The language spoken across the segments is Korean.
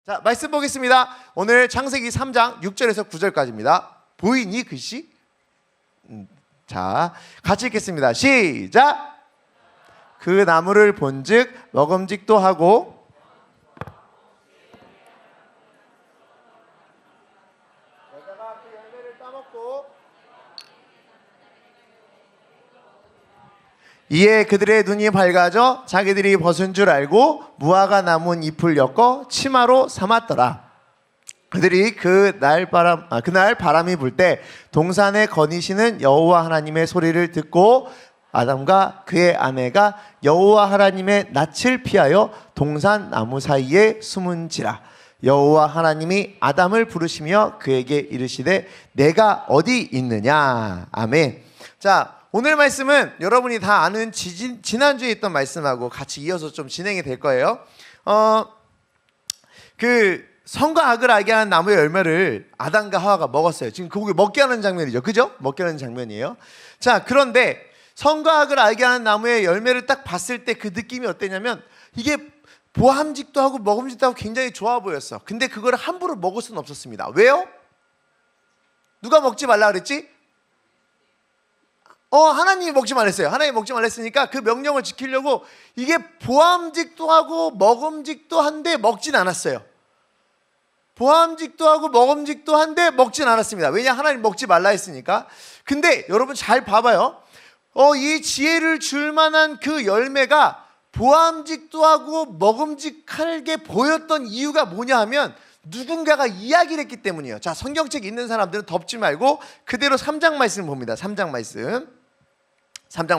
자, 말씀 보겠습니다. 오늘 창세기 3장 6절에서 9절까지입니다. 보이니 글씨? 자, 같이 읽겠습니다. 시작! 그 나무를 본즉 먹음직도 하고 여자가 그 열매를 따먹고 이에 그들의 눈이 밝아져 자기들이 벗은 줄 알고 무화과 나무 잎을 엮어 치마로 삼았더라. 그들이 그날 바람이 불 때 동산에 거니시는 여호와 하나님의 소리를 듣고 아담과 그의 아내가 여호와 하나님의 낯을 피하여 동산 나무 사이에 숨은지라. 여호와 하나님이 아담을 부르시며 그에게 이르시되 내가 어디 있느냐. 아멘. 자, 오늘 말씀은 여러분이 다 아는 지난주에 있던 말씀하고 같이 이어서 좀 진행이 될 거예요. 선과 악을 알게 하는 나무의 열매를 아담과 하와가 먹었어요. 지금 그게 먹게 하는 장면이죠. 그죠? 먹게 하는 장면이에요. 자, 그런데 선과 악을 알게 하는 나무의 열매를 딱 봤을 때 그 느낌이 어땠냐면 이게 보암직도 하고 먹음직도 하고 굉장히 좋아 보였어. 근데 그걸 함부로 먹을 수는 없었습니다. 왜요? 누가 먹지 말라 그랬지? 하나님이 먹지 말랬어요. 하나님이 먹지 말랬으니까 그 명령을 지키려고 이게 보암직도 하고 먹음직도 한데 먹진 않았어요. 보암직도 하고 먹음직도 한데 먹진 않았습니다. 왜냐? 하나님 먹지 말라 했으니까. 근데 여러분 잘 봐봐요. 이 지혜를 줄 만한 그 열매가 보암직도 하고 먹음직하게 보였던 이유가 뭐냐 하면 누군가가 이야기를 했기 때문이에요. 자, 성경책 있는 사람들은 덮지 말고 그대로 3장 말씀 봅니다. 3장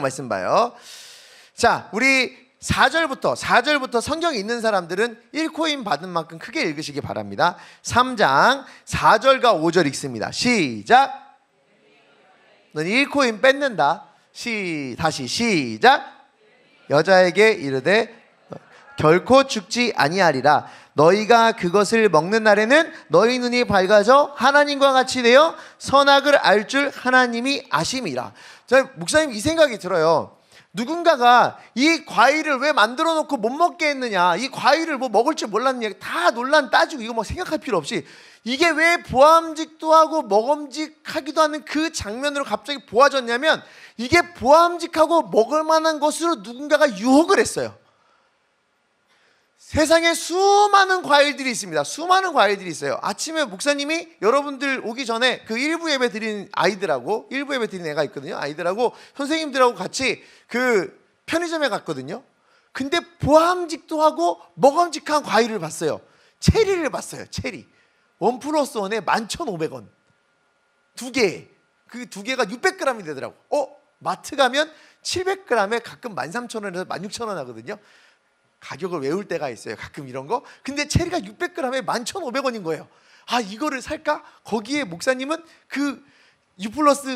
말씀 봐요. 자, 우리 4절부터 성경이 있는 사람들은 1코인 받은 만큼 크게 읽으시기 바랍니다. 3장 4절과 5절 읽습니다. 시작. 넌 1코인 뺏는다. 다시 시작. 여자에게 이르되 결코 죽지 아니하리라. 너희가 그것을 먹는 날에는 너희 눈이 밝아져 하나님과 같이 되어 선악을 알 줄 하나님이 아심이라. 자, 목사님 이 생각이 들어요. 누군가가 이 과일을 왜 만들어 놓고 못 먹게 했느냐, 이 과일을 뭐 먹을 줄 몰랐느냐, 다 논란 따지고 이거 뭐 생각할 필요 없이 이게 왜 보암직도 하고 먹음직하기도 하는 그 장면으로 갑자기 보아졌냐면 이게 보암직하고 먹을 만한 것으로 누군가가 유혹을 했어요. 세상에 수많은 과일들이 있습니다. 수많은 과일들이 있어요. 아침에 목사님이 여러분들 오기 전에 그 일부 예배 드린 아이들하고, 일부 예배 드린 애가 있거든요. 아이들하고 선생님들하고 같이 그 편의점에 갔거든요. 근데 보암직도 하고 먹음직한 과일을 봤어요. 체리를 봤어요. 체리 1+1에 11,500원 두 개. 그 두 개가 600g이 되더라고. 마트 가면 700g에 가끔 13,000원에서 16,000원 하거든요. 가격을 외울 때가 있어요. 가끔 이런 거. 근데 체리가 600g에 11,500원인 거예요. 아, 이거를 살까? 거기에 목사님은 그 U+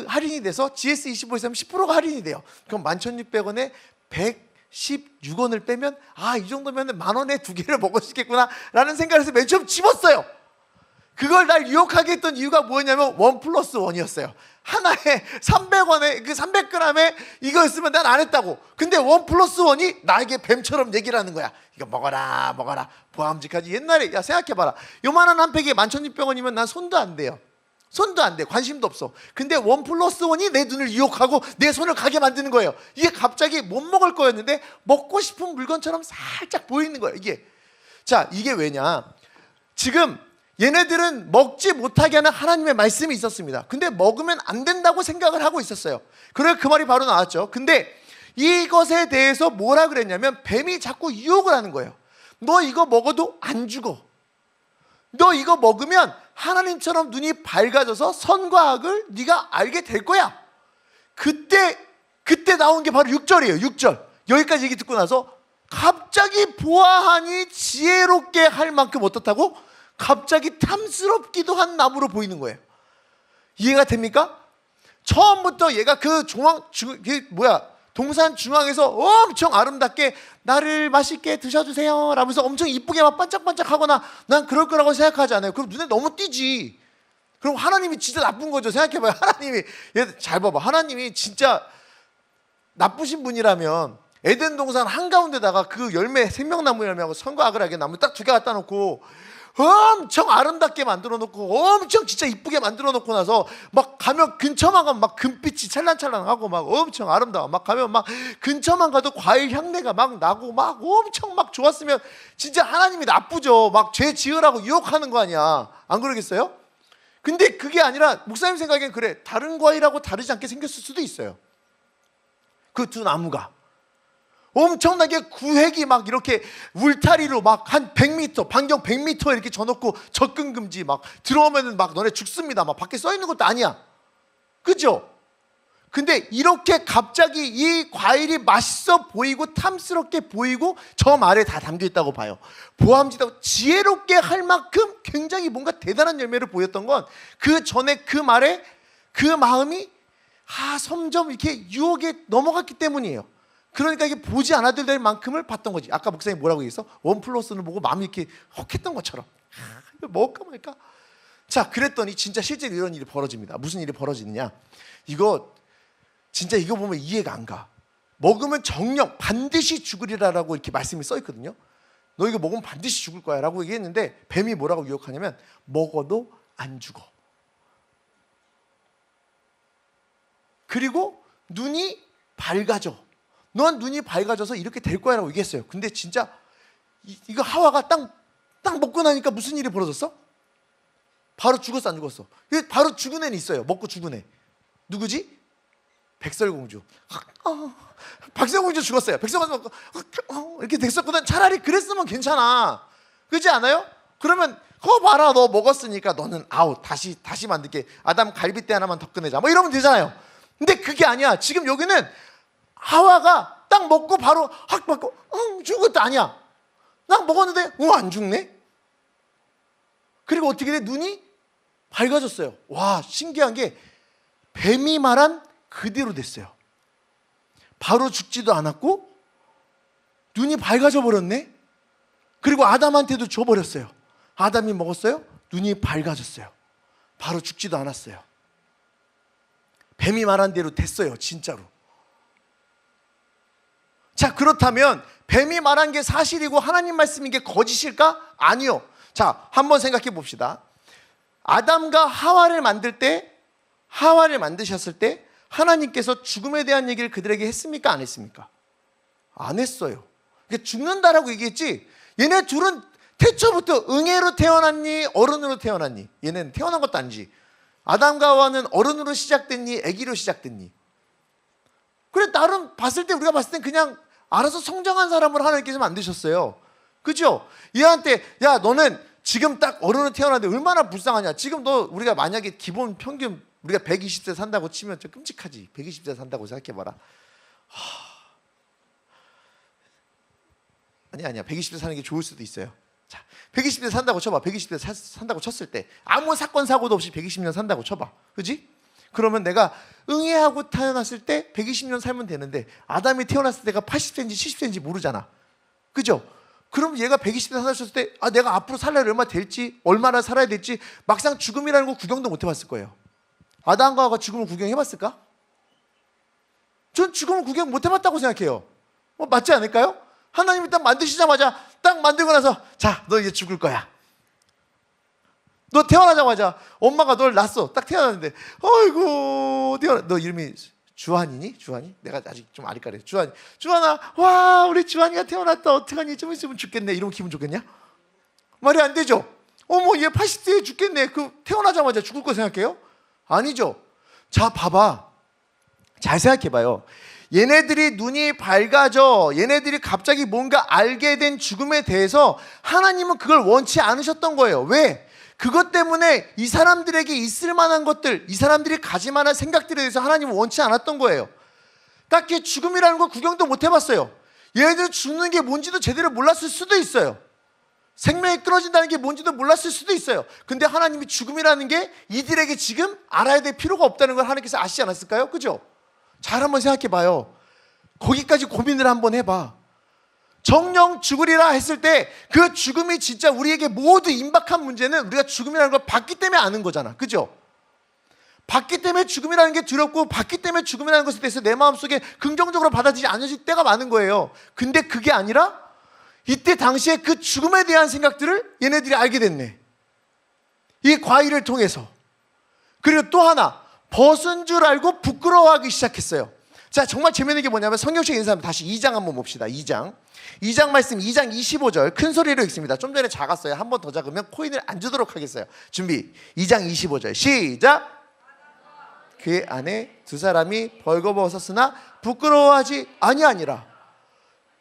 할인이 돼서 GS25에서 하면 10%가 할인이 돼요. 그럼 11,600원에 116원을 빼면 이 정도면 만원에 두 개를 먹을 수 있겠구나 라는 생각을 해서 맨 처음 집었어요. 그걸 날 유혹하게 했던 이유가 뭐였냐면 1+1이었어요. 하나에 300원에 그 300g에 이거였으면 난 안 했다고. 근데 1+1이 나에게 뱀처럼 얘기를 하는 거야. 이거 먹어라 보암직하지. 옛날에 야 생각해봐라. 요만한 한 팩에 11,600원이면 난 손도 안 돼요. 손도 안 돼. 관심도 없어. 근데 1+1이 내 눈을 유혹하고 내 손을 가게 만드는 거예요. 이게 갑자기 못 먹을 거였는데 먹고 싶은 물건처럼 살짝 보이는 거예요. 이게 왜냐, 지금 얘네들은 먹지 못하게 하는 하나님의 말씀이 있었습니다. 근데 먹으면 안 된다고 생각을 하고 있었어요. 그래서 그 말이 바로 나왔죠. 근데 이것에 대해서 뭐라 그랬냐면 뱀이 자꾸 유혹을 하는 거예요. 너 이거 먹어도 안 죽어. 너 이거 먹으면 하나님처럼 눈이 밝아져서 선과 악을 네가 알게 될 거야. 그때 나온 게 바로 6절이에요. 6절. 여기까지 얘기 듣고 나서 갑자기 보아하니 지혜롭게 할 만큼 어떻다고? 갑자기 탐스럽기도 한 나무로 보이는 거예요. 이해가 됩니까? 처음부터 얘가 동산 중앙에서 엄청 아름답게 나를 맛있게 드셔주세요 라면서 엄청 이쁘게 막 반짝반짝하거나 난 그럴 거라고 생각하지 않아요. 그럼 눈에 너무 띄지. 그럼 하나님이 진짜 나쁜 거죠. 생각해봐요. 하나님이, 잘 봐봐. 하나님이 진짜 나쁘신 분이라면 에덴 동산 한가운데다가 그 열매, 생명나무 열매하고 선과 악을 알게 나무 딱 두 개 갖다 놓고 엄청 아름답게 만들어 놓고 엄청 진짜 이쁘게 만들어 놓고 나서 막 가면 근처만 가면 막 금빛이 찰랑찰랑하고 막 엄청 아름다워. 막 가면 막 근처만 가도 과일 향내가 막 나고 막 엄청 막 좋았으면 진짜 하나님이 나쁘죠. 막 죄 지으라고 유혹하는 거 아니야. 안 그러겠어요? 근데 그게 아니라 목사님 생각엔 그래. 다른 과일하고 다르지 않게 생겼을 수도 있어요. 그 두 나무가 엄청나게 구획이 막 이렇게 울타리로 막 한 100m 반경 100m 이렇게 져놓고 접근 금지, 막 들어오면은 막 너네 죽습니다 막 밖에 써 있는 것도 아니야. 그죠? 근데 이렇게 갑자기 이 과일이 맛있어 보이고 탐스럽게 보이고 저 말에 다 담겨 있다고 봐요. 보암지다고 지혜롭게 할 만큼 굉장히 뭔가 대단한 열매를 보였던 건 그 전에 그 말에 그 마음이 점점 이렇게 유혹에 넘어갔기 때문이에요. 그러니까 이게 보지 않아도 될 만큼을 봤던 거지. 아까 목사님 뭐라고 얘기했어? 1+는 보고 마음이 이렇게 혹했던 것처럼. 이거 먹을까 말까? 자, 그랬더니 진짜 실제로 이런 일이 벌어집니다. 무슨 일이 벌어지느냐? 이거 진짜 이거 보면 이해가 안 가. 먹으면 정령 반드시 죽으리라라고 이렇게 말씀이 써 있거든요. 너 이거 먹으면 반드시 죽을 거야 라고 얘기했는데 뱀이 뭐라고 유혹하냐면 먹어도 안 죽어. 그리고 눈이 밝아져. 넌 눈이 밝아져서 이렇게 될 거야 라고 얘기했어요. 근데 진짜 이거 하와가 딱 먹고 나니까 무슨 일이 벌어졌어? 바로 죽었어 안 죽었어? 바로 죽은 애는 있어요. 먹고 죽은 애. 누구지? 백설공주. 백설공주 죽었어요. 백설공주 이렇게 됐었거든. 차라리 그랬으면 괜찮아. 그렇지 않아요? 그러면 봐라, 너 먹었으니까 너는 아웃. 다시 만들게. 아담 갈비뼈 하나만 더 꺼내자. 뭐 이러면 되잖아요. 근데 그게 아니야. 지금 여기는 하와가 딱 먹고 바로 받고 죽은 것도 아니야. 딱 먹었는데 안 죽네. 그리고 어떻게 돼? 눈이 밝아졌어요. 와, 신기한 게 뱀이 말한 그대로 됐어요. 바로 죽지도 않았고 눈이 밝아져 버렸네. 그리고 아담한테도 줘버렸어요. 아담이 먹었어요. 눈이 밝아졌어요. 바로 죽지도 않았어요. 뱀이 말한 대로 됐어요. 진짜로. 자, 그렇다면 뱀이 말한 게 사실이고 하나님 말씀인 게 거짓일까? 아니요. 자, 한번 생각해 봅시다. 아담과 하와를 만드셨을 때 하나님께서 죽음에 대한 얘기를 그들에게 했습니까? 안 했습니까? 안 했어요. 그러니까 죽는다라고 얘기했지, 얘네 둘은 태초부터 응애로 태어났니 어른으로 태어났니? 얘네는 태어난 것도 아니지. 아담과 하와는 어른으로 시작됐니 아기로 시작됐니? 그래, 나름 봤을 때, 우리가 봤을 땐 그냥 알아서 성장한 사람을 하나님께서 만드셨어요. 그죠? 얘한테 야, 너는 지금 딱 어른으로 태어났는데 얼마나 불쌍하냐. 지금 우리가 만약에 기본 평균 우리가 120세 산다고 치면 좀 끔찍하지. 120세 산다고 생각해봐라. 아니야. 120세 사는 게 좋을 수도 있어요. 자, 120세 산다고 쳐봐. 120세 산다고 쳤을 때 아무 사건 사고도 없이 120년 산다고 쳐봐. 그지? 그러면 내가 응애하고 태어났을 때 120년 살면 되는데 아담이 태어났을 때가 80세인지 70세인지 모르잖아. 그죠? 그럼 얘가 120세 사셨을 때 내가 앞으로 살 날이 얼마나 살아야 될지 막상 죽음이라는 거 구경도 못 해봤을 거예요. 아담과 하와가 죽음을 구경해봤을까? 전 죽음을 구경 못 해봤다고 생각해요. 맞지 않을까요? 하나님이 딱 만드시자마자 딱 만들고 나서 자, 너 이제 죽을 거야. 너 태어나자마자 엄마가 널 낳았어. 딱 태어났는데 아이고 너 이름이 주한이니? 주한이? 내가 아직 좀 아리까리. 주한아, 와, 우리 주한이가 태어났다. 어떡하니? 좀 있으면 죽겠네. 이러면 기분 좋겠냐? 말이 안 되죠. 어머, 얘 80세에 죽겠네. 태어나자마자 죽을 거 생각해요? 아니죠. 자, 봐봐. 잘 생각해봐요. 얘네들이 눈이 밝아져, 얘네들이 갑자기 뭔가 알게 된 죽음에 대해서 하나님은 그걸 원치 않으셨던 거예요. 왜? 그것 때문에 이 사람들에게 있을 만한 것들, 이 사람들이 가질 만한 생각들에 대해서 하나님은 원치 않았던 거예요. 딱히 죽음이라는 걸 구경도 못 해봤어요. 얘네들이 죽는 게 뭔지도 제대로 몰랐을 수도 있어요. 생명이 끊어진다는 게 뭔지도 몰랐을 수도 있어요. 근데 하나님이 죽음이라는 게 이들에게 지금 알아야 될 필요가 없다는 걸 하나님께서 아시지 않았을까요? 그죠? 잘 한번 생각해 봐요. 거기까지 고민을 한번 해봐. 정령 죽으리라 했을 때 그 죽음이 진짜 우리에게 모두 임박한 문제는 우리가 죽음이라는 걸 봤기 때문에 아는 거잖아. 그죠? 봤기 때문에 죽음이라는 게 두렵고 봤기 때문에 죽음이라는 것에 대해서 내 마음속에 긍정적으로 받아들이지 않으실 때가 많은 거예요. 근데 그게 아니라 이때 당시에 그 죽음에 대한 생각들을 얘네들이 알게 됐네. 이 과일을 통해서. 그리고 또 하나, 벗은 줄 알고 부끄러워하기 시작했어요. 자, 정말 재밌는 게 뭐냐면 성경책 있는 사람 다시 2장 한번 봅시다. 2장 말씀 2장 25절 큰 소리로 읽습니다. 좀 전에 작았어요. 한 번 더 작으면 코인을 안 주도록 하겠어요. 준비. 2장 25절 시작. 그 안에 두 사람이 벌거벗었으나 부끄러워하지 아니하니라.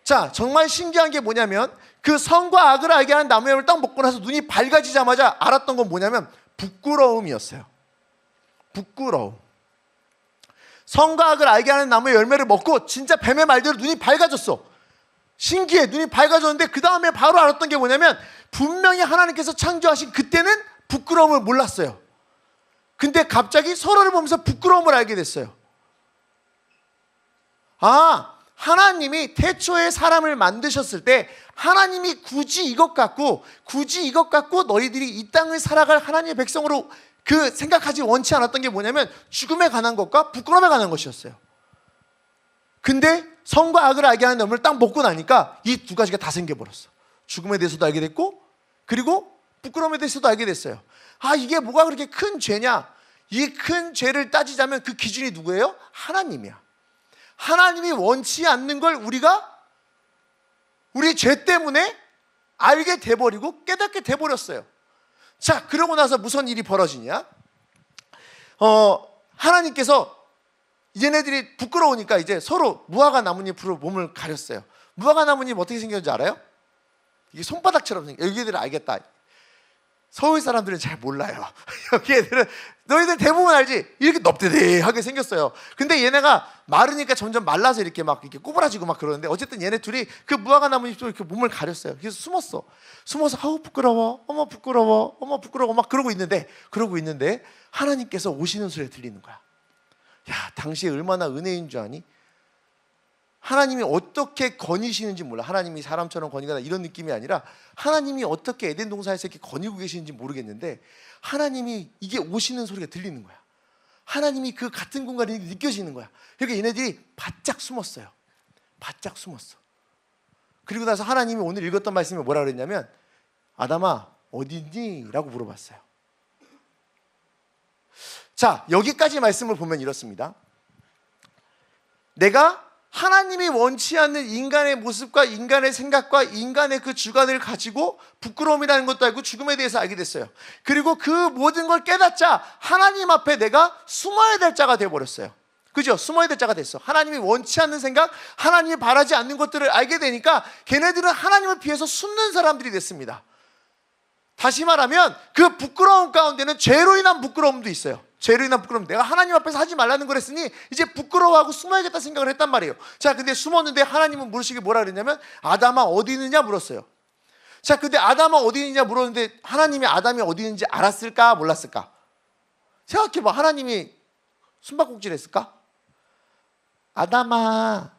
자, 정말 신기한 게 뭐냐면 그 선과 악을 알게 하는 나무 열매를 딱 먹고 나서 눈이 밝아지자마자 알았던 건 뭐냐면 부끄러움이었어요. 부끄러움. 선과 악을 알게 하는 나무의 열매를 먹고 진짜 뱀의 말대로 눈이 밝아졌어. 신기해. 눈이 밝아졌는데 그 다음에 바로 알았던 게 뭐냐면 분명히 하나님께서 창조하신 그때는 부끄러움을 몰랐어요. 근데 갑자기 서로를 보면서 부끄러움을 알게 됐어요. 아, 하나님이 태초에 사람을 만드셨을 때 하나님이 굳이 이것 갖고 너희들이 이 땅을 살아갈 하나님의 백성으로 그 생각하지 원치 않았던 게 뭐냐면 죽음에 관한 것과 부끄러움에 관한 것이었어요. 근데 선과 악을 알게 하는 나무를 딱 먹고 나니까 이 두 가지가 다 생겨버렸어. 죽음에 대해서도 알게 됐고 그리고 부끄러움에 대해서도 알게 됐어요. 아, 이게 뭐가 그렇게 큰 죄냐? 이 큰 죄를 따지자면 그 기준이 누구예요? 하나님이야. 하나님이 원치 않는 걸 우리가 우리 죄 때문에 알게 돼버리고 깨닫게 돼버렸어요. 자, 그러고 나서 무슨 일이 벌어지냐? 하나님께서 얘네들이 부끄러우니까 이제 서로 무화과 나뭇잎으로 몸을 가렸어요. 무화과 나뭇잎 어떻게 생겼는지 알아요? 이게 손바닥처럼 생겨. 여기들은 알겠다. 서울 사람들은 잘 몰라요. 여기 애들은 너희들 대부분 알지? 이렇게 넙대대하게 생겼어요. 근데 얘네가 마르니까 점점 말라서 이렇게 막 이렇게 꼬부라지고 막 그러는데 어쨌든 얘네 둘이 그 무화과 나뭇잎으로 이렇게 몸을 가렸어요. 그래서 숨어서 아우 부끄러워, 어머 부끄러워, 어머 부끄러워 막 그러고 있는데 하나님께서 오시는 소리가 들리는 거야. 야, 당시에 얼마나 은혜인 줄 아니? 하나님이 어떻게 거니시는지 몰라. 하나님이 사람처럼 거니거나 이런 느낌이 아니라 하나님이 어떻게 에덴 동산에서 이렇게 거니고 계시는지 모르겠는데 하나님이 이게 오시는 소리가 들리는 거야. 하나님이 그 같은 공간이 느껴지는 거야. 그러니까 얘네들이 바짝 숨었어요. 바짝 숨었어. 그리고 나서 하나님이 오늘 읽었던 말씀이 뭐라 그랬냐면 아담아 어디 있니? 라고 물어봤어요. 자, 여기까지 말씀을 보면 이렇습니다. 내가 하나님이 원치 않는 인간의 모습과 인간의 생각과 인간의 그 주관을 가지고 부끄러움이라는 것도 알고 죽음에 대해서 알게 됐어요. 그리고 그 모든 걸 깨닫자 하나님 앞에 내가 숨어야 될 자가 되어버렸어요. 그죠? 숨어야 될 자가 됐어. 하나님이 원치 않는 생각, 하나님이 바라지 않는 것들을 알게 되니까 걔네들은 하나님을 피해서 숨는 사람들이 됐습니다. 다시 말하면 그 부끄러움 가운데는 죄로 인한 부끄러움도 있어요. 죄로 인한 부끄러움. 내가 하나님 앞에서 하지 말라는 걸 했으니 이제 부끄러워하고 숨어야겠다 생각을 했단 말이에요. 자, 근데 숨었는데 하나님은 물으시기 뭐라 그랬냐면 아담아 어디 있느냐 물었어요. 자, 근데 아담아 어디 있느냐 물었는데 하나님이 아담이 어디 있는지 알았을까 몰랐을까? 생각해봐. 하나님이 숨바꼭질 했을까? 아담아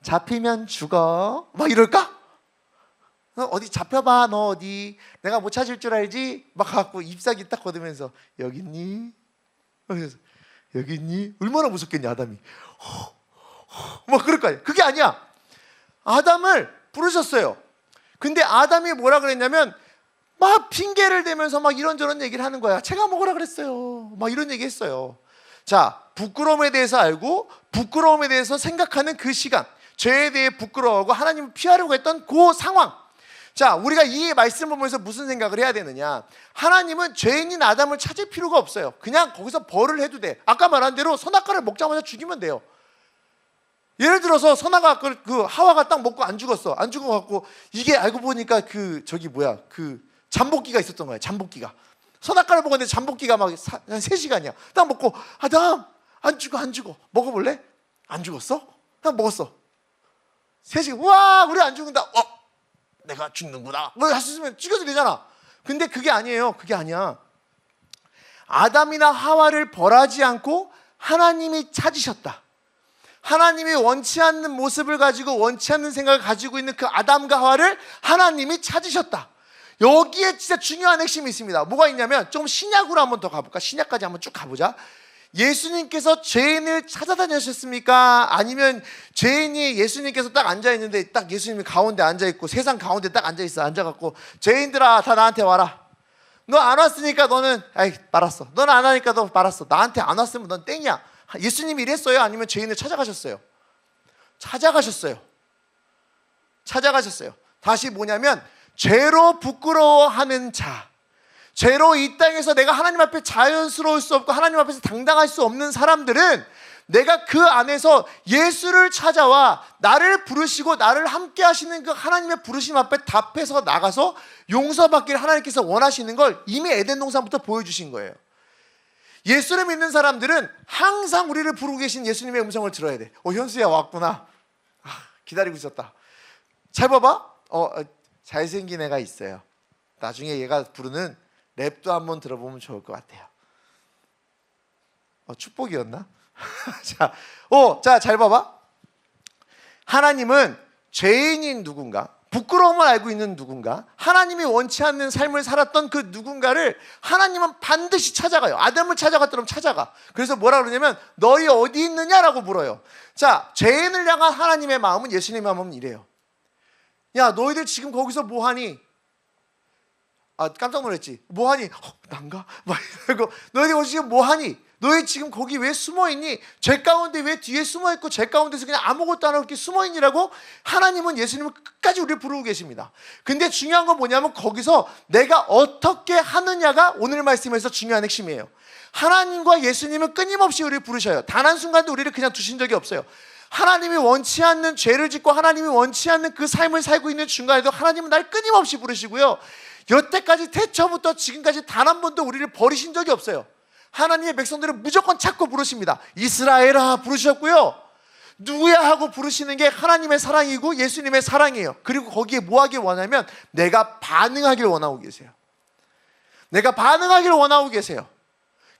잡히면 죽어 막 이럴까? 어디 잡혀봐. 너 어디 내가 못 찾을 줄 알지? 막 갖고 잎사귀 딱 걷으면서 여기 있니? 그래서 여기 있니? 얼마나 무섭겠냐 아담이. 막 그럴 거 아니야. 그게 아니야. 아담을 부르셨어요. 근데 아담이 뭐라 그랬냐면 막 핑계를 대면서 막 이런저런 얘기를 하는 거야. 제가 먹으라 그랬어요. 막 이런 얘기 했어요. 자, 부끄러움에 대해서 알고 부끄러움에 대해서 생각하는 그 시간, 죄에 대해 부끄러워하고 하나님을 피하려고 했던 그 상황. 자, 우리가 이 말씀 보면서 무슨 생각을 해야 되느냐? 하나님은 죄인인 아담을 찾을 필요가 없어요. 그냥 거기서 벌을 해도 돼. 아까 말한 대로 선악과를 먹자마자 죽이면 돼요. 예를 들어서 선악과 그 하와가 딱 먹고 안 죽었어. 안 죽어갖고 이게 알고 보니까 그 잠복기가 있었던 거야. 잠복기가. 선악과를 먹었는데 잠복기가 막 한 3시간이야. 딱 먹고 아담 안 죽어. 먹어볼래? 안 죽었어? 딱 먹었어. 3시간. 와, 우리 안 죽는다. 내가 죽는구나. 뭐 할 수 있으면 죽여도 되잖아. 근데 그게 아니에요. 그게 아니야. 아담이나 하와를 벌하지 않고 하나님이 찾으셨다. 하나님이 원치 않는 모습을 가지고 원치 않는 생각을 가지고 있는 그 아담과 하와를 하나님이 찾으셨다. 여기에 진짜 중요한 핵심이 있습니다. 뭐가 있냐면 좀 신약으로 한번 더 가볼까? 신약까지 한번 쭉 가보자. 예수님께서 죄인을 찾아다니셨습니까? 아니면 죄인이 예수님께서 딱 앉아있는데 딱 예수님이 가운데 앉아있고 세상 가운데 딱 앉아있어. 앉아갖고 죄인들아 다 나한테 와라. 너 안 왔으니까 너는 말았어. 너는 안 하니까 너 말았어. 나한테 안 왔으면 넌 땡이야. 예수님이 이랬어요? 아니면 죄인을 찾아가셨어요? 찾아가셨어요. 다시 뭐냐면 죄로 부끄러워하는 자, 죄로 이 땅에서 내가 하나님 앞에 자연스러울 수 없고 하나님 앞에서 당당할 수 없는 사람들은 내가 그 안에서 예수를 찾아와 나를 부르시고 나를 함께 하시는 그 하나님의 부르심 앞에 답해서 나가서 용서받기를 하나님께서 원하시는 걸 이미 에덴 동산부터 보여주신 거예요. 예수를 믿는 사람들은 항상 우리를 부르고 계신 예수님의 음성을 들어야 돼. 현수야 왔구나. 기다리고 있었다. 잘 봐봐. 잘생긴 애가 있어요. 나중에 얘가 부르는 랩도 한번 들어보면 좋을 것 같아요. 축복이었나? 자, 잘 봐봐. 하나님은 죄인인 누군가, 부끄러움을 알고 있는 누군가, 하나님이 원치 않는 삶을 살았던 그 누군가를 하나님은 반드시 찾아가요. 아담을 찾아갔더라면 찾아가. 그래서 뭐라 그러냐면 너희 어디 있느냐라고 물어요. 자, 죄인을 향한 하나님의 마음은, 예수님의 마음은 이래요. 야, 너희들 지금 거기서 뭐하니? 깜짝 놀랐지. 뭐하니? 난가? 막 이러고 너희들 지금 뭐하니? 너희 지금 거기 왜 숨어있니? 죄 가운데 왜 뒤에 숨어있고 죄 가운데서 그냥 아무것도 안 하고 이렇게 숨어있니라고 하나님은, 예수님은 끝까지 우리를 부르고 계십니다. 근데 중요한 건 뭐냐면 거기서 내가 어떻게 하느냐가 오늘 말씀에서 중요한 핵심이에요. 하나님과 예수님은 끊임없이 우리를 부르셔요. 단 한순간도 우리를 그냥 두신 적이 없어요. 하나님이 원치 않는 죄를 짓고 하나님이 원치 않는 그 삶을 살고 있는 중간에도 하나님은 날 끊임없이 부르시고요, 여태까지 태초부터 지금까지 단 한 번도 우리를 버리신 적이 없어요. 하나님의 백성들을 무조건 찾고 부르십니다. 이스라엘아 부르셨고요, 누구야 하고 부르시는 게 하나님의 사랑이고 예수님의 사랑이에요. 그리고 거기에 뭐 하길 원하면 내가 반응하길 원하고 계세요. 내가 반응하길 원하고 계세요.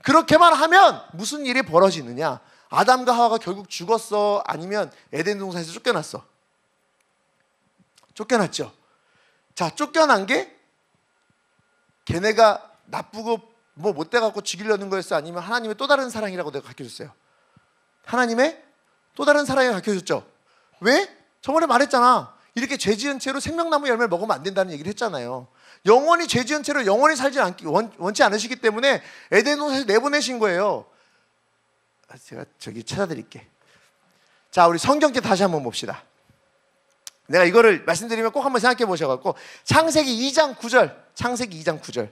그렇게만 하면 무슨 일이 벌어지느냐? 아담과 하와가 결국 죽었어? 아니면 에덴 동산에서 쫓겨났어? 쫓겨났죠. 자, 쫓겨난 게 걔네가 나쁘고 뭐 못돼갖고 죽이려는 거였어? 아니면 하나님의 또 다른 사랑이라고 내가 가르쳐줬어요? 하나님의 또 다른 사랑이 가르쳐줬죠. 왜? 저번에 말했잖아. 이렇게 죄지은 채로 생명나무 열매를 먹으면 안 된다는 얘기를 했잖아요. 영원히 죄지은 채로 영원히 살지 원치 않으시기 때문에 에덴 동산에서 내보내신 거예요. 제가 저기 찾아드릴게. 자, 우리 성경책 다시 한번 봅시다. 내가 이거를 말씀드리면 꼭 한번 생각해 보셔갖고, 창세기 2장 9절, 창세기 2장 9절,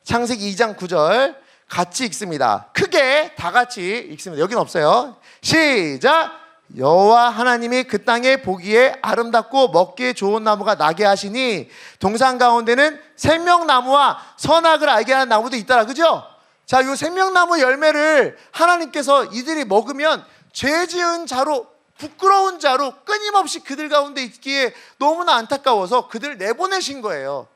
창세기 2장 9절 같이 읽습니다. 크게 다 같이 읽습니다. 여긴 없어요. 시작. 여호와 하나님이 그 땅에 보기에 아름답고 먹기에 좋은 나무가 나게 하시니 동산 가운데는 생명나무와 선악을 알게 하는 나무도 있더라. 그죠? 자, 이 생명나무 열매를 하나님께서 이들이 먹으면 죄 지은 자로, 부끄러운 자로 끊임없이 그들 가운데 있기에 너무나 안타까워서 그들을 내보내신 거예요.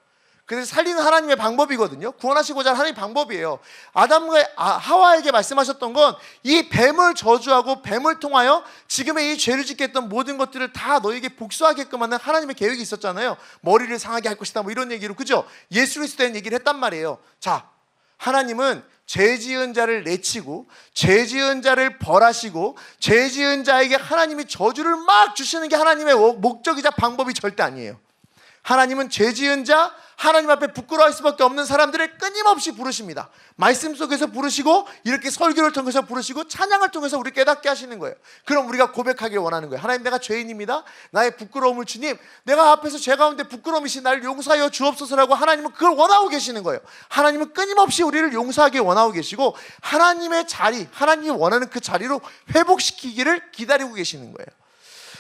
그들 살리는 하나님의 방법이거든요. 구원하시고자 하는 하나님의 방법이에요. 아담과 하와에게 말씀하셨던 건 이 뱀을 저주하고 뱀을 통하여 지금의 이 죄를 짓게 했던 모든 것들을 다 너에게 복수하게끔 하는 하나님의 계획이 있었잖아요. 머리를 상하게 할 것이다, 뭐 이런 얘기로, 그죠? 예수 그리스도에 대한 얘기를 했단 말이에요. 자, 하나님은 죄 지은 자를 내치고 죄 지은 자를 벌하시고 죄 지은 자에게 하나님이 저주를 막 주시는 게 하나님의 목적이자 방법이 절대 아니에요. 하나님은 죄 지은 자, 하나님 앞에 부끄러워할 수밖에 없는 사람들을 끊임없이 부르십니다. 말씀 속에서 부르시고 이렇게 설교를 통해서 부르시고 찬양을 통해서 우리 깨닫게 하시는 거예요. 그럼 우리가 고백하기를 원하는 거예요. 하나님, 내가 죄인입니다. 나의 부끄러움을 주님, 내가 앞에서 죄 가운데 부끄러움이신 나를 용서하여 주옵소서라고 하나님은 그걸 원하고 계시는 거예요. 하나님은 끊임없이 우리를 용서하기 원하고 계시고 하나님의 자리, 하나님이 원하는 그 자리로 회복시키기를 기다리고 계시는 거예요.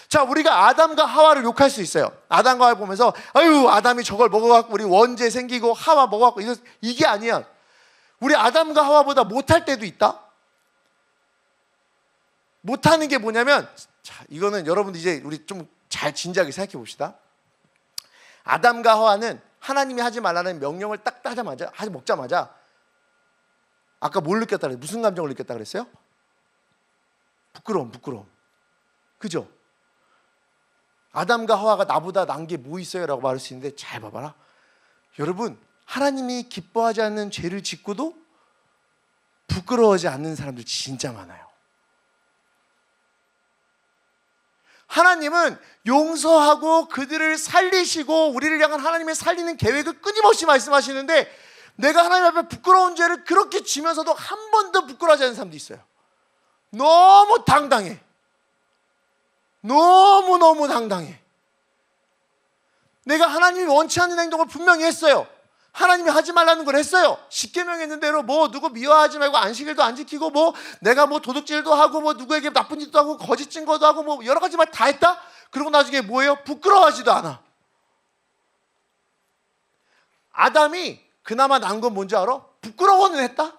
자, 우리가 아담과 하와를 욕할 수 있어요. 아담과 하와를 보면서 아유, 아담이 저걸 먹어갖고 우리 원죄 생기고 하와 먹어갖고, 이게 아니야. 우리 아담과 하와보다 못할 때도 있다. 못하는 게 뭐냐면, 자, 이거는 여러분들 이제 우리 좀 잘 진지하게 생각해 봅시다. 아담과 하와는 하나님이 하지 말라는 명령을 딱 따자마자, 먹자마자 아까 뭘 느꼈다 그랬어요? 무슨 감정을 느꼈다 그랬어요? 부끄러움. 그죠? 아담과 하와가 나보다 난 게 뭐 있어요? 라고 말할 수 있는데, 잘 봐봐라. 여러분, 하나님이 기뻐하지 않는 죄를 짓고도 부끄러워하지 않는 사람들 진짜 많아요. 하나님은 용서하고 그들을 살리시고 우리를 향한 하나님의 살리는 계획을 끊임없이 말씀하시는데, 내가 하나님 앞에 부끄러운 죄를 그렇게 지면서도 한 번도 부끄러워하지 않는 사람도 있어요. 너무 당당해. 너무너무 당당해. 내가 하나님이 원치 않는 행동을 분명히 했어요. 하나님이 하지 말라는 걸 했어요. 십계명 했는 대로 뭐 누구 미워하지 말고 안식일도 안 지키고 뭐 내가 뭐 도둑질도 하고 뭐 누구에게 나쁜 짓도 하고 거짓 증거도 하고 뭐 여러 가지 말 다 했다? 그리고 나중에 뭐예요? 부끄러워하지도 않아. 아담이 그나마 난 건 뭔지 알아? 부끄러워는 했다?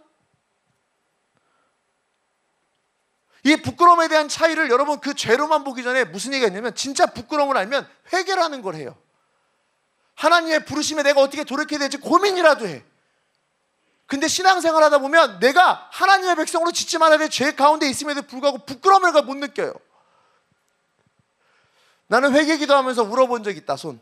이 부끄러움에 대한 차이를 여러분 그 죄로만 보기 전에 무슨 얘기가 있냐면, 진짜 부끄러움을 알면 회개라는 걸 해요. 하나님의 부르심에 내가 어떻게 돌이켜야 될지 고민이라도 해. 근데 신앙생활 하다 보면 내가 하나님의 백성으로 짓지 말아야 될 죄 가운데 있음에도 불구하고 부끄러움을 못 느껴요. 나는 회개 기도하면서 울어본 적 있다. 손.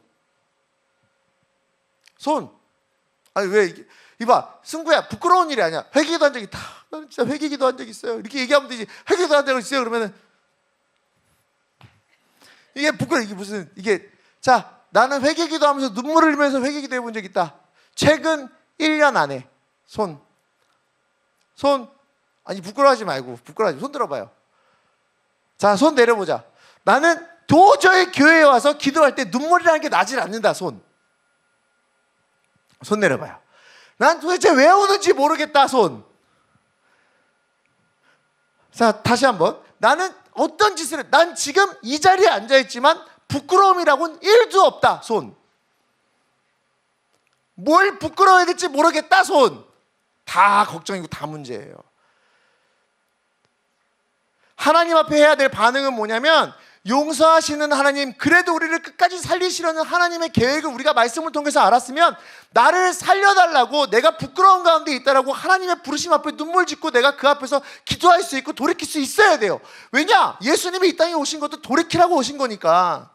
아니 왜 이봐, 승구야, 부끄러운 일이 아니야. 회개 기도한 적 있다. 나는 진짜 회개 기도한 적 있어요. 이렇게 얘기하면 되지. 회개 기도한 적 있어요 그러면은 이게 이게 무슨 이게. 자, 나는 회개 기도하면서 눈물을 흘리면서 회개 기도해 본 적 있다. 최근 1년 안에. 손. 아니 부끄러워하지 말고, 손 들어봐요. 자, 손 내려보자. 나는 도저히 교회에 와서 기도할 때 눈물이라는 게 나질 않는다. 손 내려봐요. 난 도대체 왜 오는지 모르겠다. 자, 다시 한번. 나는 어떤 짓을 해? 난 지금 이 자리에 앉아있지만 부끄러움이라고는 1도 없다. 뭘 부끄러워야 될지 모르겠다. 다 걱정이고 다 문제예요. 하나님 앞에 해야 될 반응은 뭐냐면, 용서하시는 하나님, 그래도 우리를 끝까지 살리시려는 하나님의 계획을 우리가 말씀을 통해서 알았으면, 나를 살려달라고, 내가 부끄러운 가운데 있다라고 하나님의 부르심 앞에 눈물 짓고 내가 그 앞에서 기도할 수 있고 돌이킬 수 있어야 돼요. 왜냐? 예수님이 이 땅에 오신 것도 돌이키라고 오신 거니까.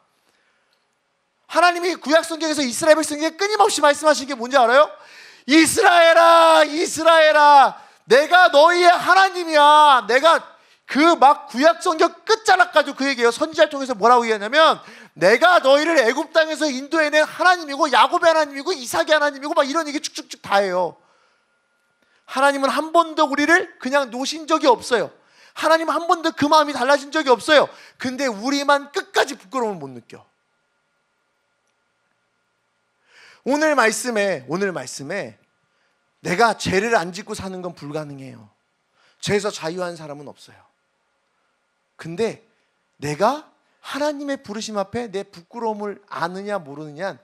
하나님이 구약 성경에서 이스라엘 백성에게 끊임없이 말씀하신 게 뭔지 알아요? 이스라엘아, 내가 너희의 하나님이야. 내가 그 막 구약 성경 끝자락까지 그 얘기예요. 선지자를 통해서 뭐라고 얘기하냐면, 내가 너희를 애굽 땅에서 인도해낸 하나님이고 야곱의 하나님이고 이삭의 하나님이고 막 이런 얘기 쭉쭉쭉 다 해요. 하나님은 한 번도 우리를 그냥 놓으신 적이 없어요. 하나님은 한 번도 그 마음이 달라진 적이 없어요. 근데 우리만 끝까지 부끄러움을 못 느껴. 오늘 말씀에 내가 죄를 안 짓고 사는 건 불가능해요. 죄에서 자유한 사람은 없어요. 근데 내가 하나님의 부르심 앞에 내 부끄러움을 아느냐 모르느냐,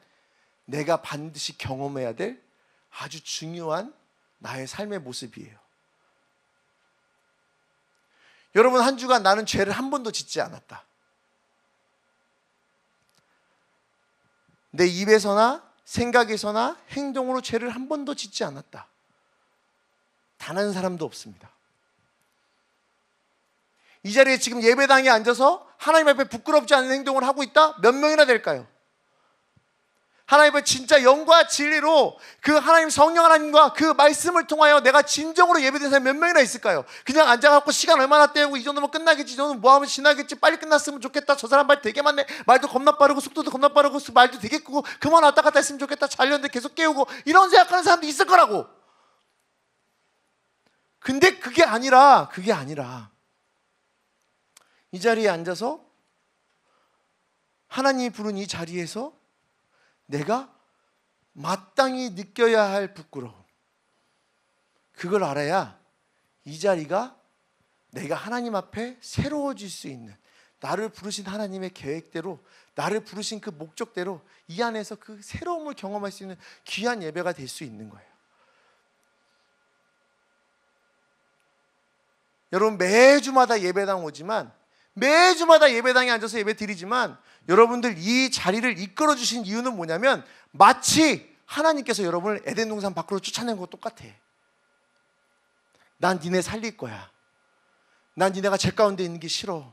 내가 반드시 경험해야 될 아주 중요한 나의 삶의 모습이에요. 여러분, 한 주간 나는 죄를 한 번도 짓지 않았다. 내 입에서나 생각에서나 행동으로 죄를 한 번도 짓지 않았다. 단 한 사람도 없습니다. 이 자리에 지금 예배당에 앉아서 하나님 앞에 부끄럽지 않은 행동을 하고 있다? 몇 명이나 될까요? 하나님 앞에 진짜 영과 진리로 그 하나님 성령 하나님과 그 말씀을 통하여 내가 진정으로 예배된 사람이 몇 명이나 있을까요? 그냥 앉아갖고 시간 얼마나 때우고 이 정도면 끝나겠지, 이 정도면 뭐하면 지나겠지, 빨리 끝났으면 좋겠다, 저 사람 말 되게 많네, 말도 겁나 빠르고 속도도 겁나 빠르고 말도 되게 크고 그만 왔다 갔다 했으면 좋겠다, 잘렸는데 계속 깨우고, 이런 생각하는 사람도 있을 거라고. 근데 그게 아니라 이 자리에 앉아서 하나님이 부른 이 자리에서 내가 마땅히 느껴야 할 부끄러움, 그걸 알아야 이 자리가 내가 하나님 앞에 새로워질 수 있는, 나를 부르신 하나님의 계획대로, 나를 부르신 그 목적대로 이 안에서 그 새로움을 경험할 수 있는 귀한 예배가 될 수 있는 거예요. 여러분, 매주마다 예배당 오지만, 매주마다 예배당에 앉아서 예배 드리지만, 여러분들 이 자리를 이끌어 주신 이유는 뭐냐면, 마치 하나님께서 여러분을 에덴 동산 밖으로 쫓아낸 것 똑같아. 난 니네 살릴 거야. 난 니네가 죄 가운데 있는 게 싫어.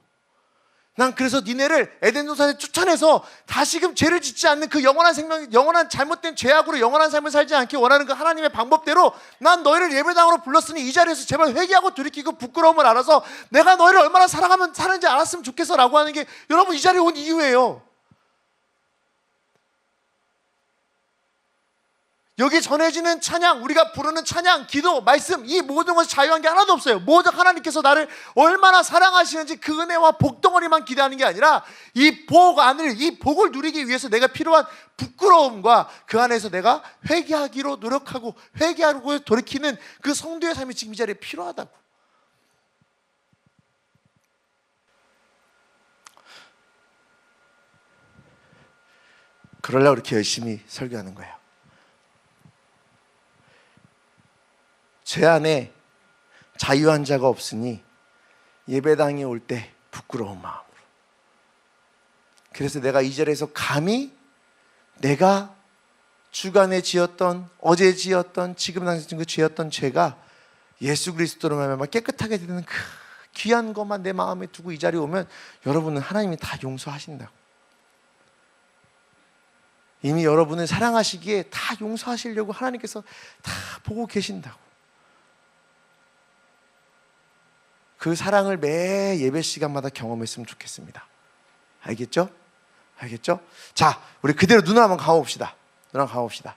난 그래서 니네를 에덴 동산에 쫓아내서 다시금 죄를 짓지 않는 그 영원한 생명, 영원한 잘못된 죄악으로 영원한 삶을 살지 않기 원하는 그 하나님의 방법대로 난 너희를 예배당으로 불렀으니 이 자리에서 제발 회개하고 돌이키고 부끄러움을 알아서 내가 너희를 얼마나 사랑하면 사는지 알았으면 좋겠어 라고 하는 게 여러분 이 자리에 온 이유예요. 여기 전해지는 찬양, 우리가 부르는 찬양, 기도, 말씀, 이 모든 것이 자유한 게 하나도 없어요. 모두 하나님께서 나를 얼마나 사랑하시는지 그 은혜와 복덩어리만 기대하는 게 아니라 이 복을 누리기 위해서 내가 필요한 부끄러움과 그 안에서 내가 회개하기로 노력하고 회개하고 돌이키는 그 성도의 삶이 지금 이 자리에 필요하다고. 그러려고 이렇게 열심히 설교하는 거예요. 죄 안에 자유한 자가 없으니 예배당에 올 때 부끄러운 마음으로. 그래서 내가 이 자리에서 감히 내가 주간에 지었던, 어제 지었던, 지금 당신 그 지었던 죄가 예수 그리스도로 말미암아 깨끗하게 되는 그 귀한 것만 내 마음에 두고 이 자리에 오면 여러분은 하나님이 다 용서하신다고. 이미 여러분을 사랑하시기에 다 용서하시려고 하나님께서 다 보고 계신다고. 그 사랑을 매 예배 시간마다 경험했으면 좋겠습니다. 알겠죠? 알겠죠? 자, 우리 그대로 눈을 한번 감아봅시다. 눈을 한번 감아봅시다.